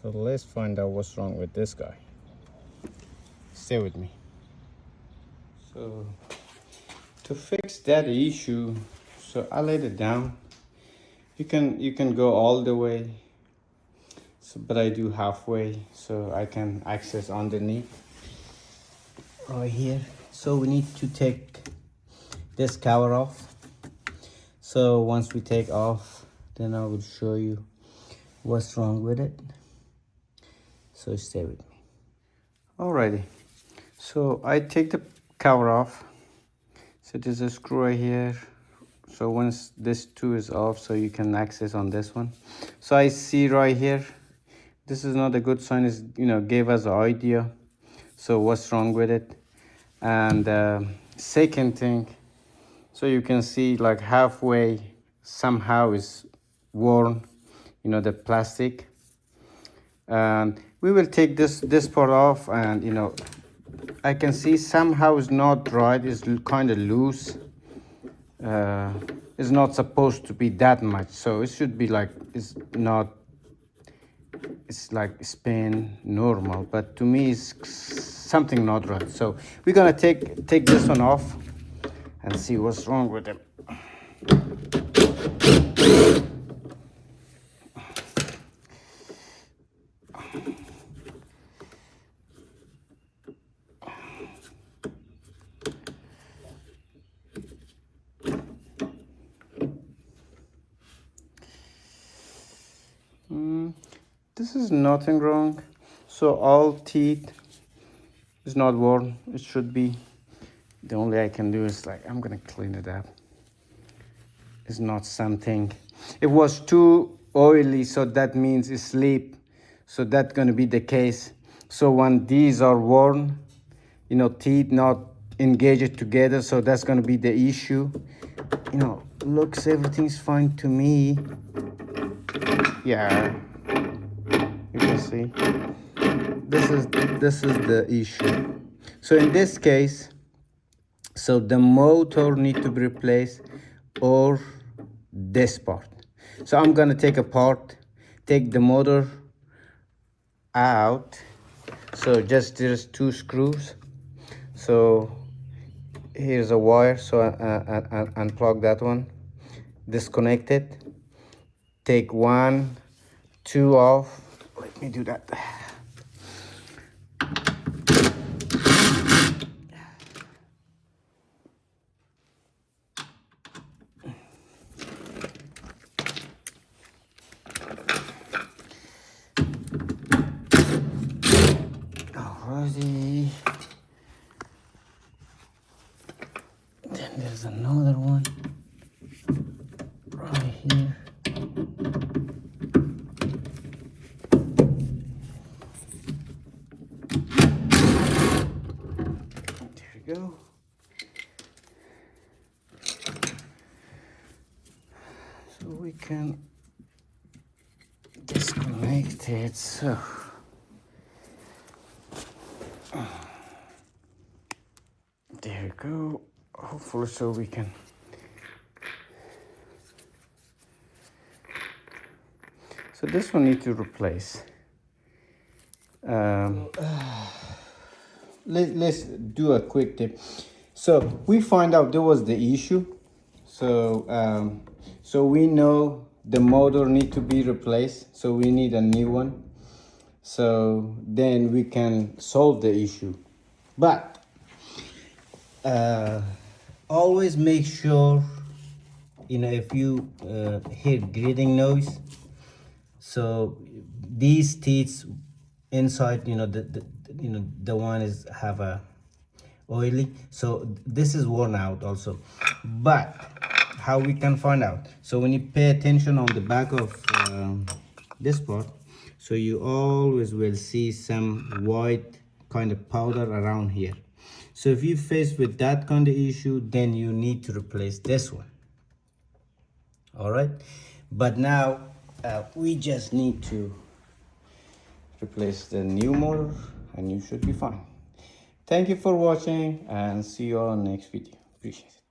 So let's find out what's wrong with this guy. Stay with me. So to fix that issue, so I laid it down. You can go all the way, so, but I do halfway so I can access underneath right here. So we need to take this cover off. So once we take off, then I will show you what's wrong with it. So stay with me. Alrighty, so I take the cover off. So there's a screw right here. So once this two is off, so you can access on this one. So I see right here, this is not a good sign. It's, gave us an idea. So what's wrong with it? And second thing, so you can see like halfway somehow is worn, the plastic. And we will take this part off, and I can see somehow it's not right. It's kind of loose. It's not supposed to be that much, so it should be like it's like spin normal, but to me it's something not right. So we're gonna take this one off and see what's wrong with it. This is nothing wrong. So all teeth is not worn. It should be. The only I can do is like, I'm gonna clean it up. It's not something. It was too oily, so that means it sleep. So that's gonna be the case. So when these are worn, teeth not engaged together, so that's gonna be the issue. Looks, everything's fine to me. Yeah, you can see this is the issue. So in this case, so the motor need to be replaced, or this part. So I'm gonna take the motor out. So just there's two screws. So here's a wire, so unplug that one, disconnect it, take 1, 2 off. Let me do that. Alrighty. Then there's another one right here. There we go. So we can disconnect it. So there we go. Hopefully so we can. So this one need to replace. Let's do a quick tip. So we find out there was the issue. So so we know the motor need to be replaced. So we need a new one. So then we can solve the issue. But always make sure, if you hear grating noise, so these teeth inside, the one is have a oily, so this is worn out also. But how we can find out? So when you pay attention on the back of this part, so you always will see some white kind of powder around here. So if you face with that kind of issue, then you need to replace this one. All right, but now we just need to replace the new motor and you should be fine. Thank you for watching and see you on next video. Appreciate it.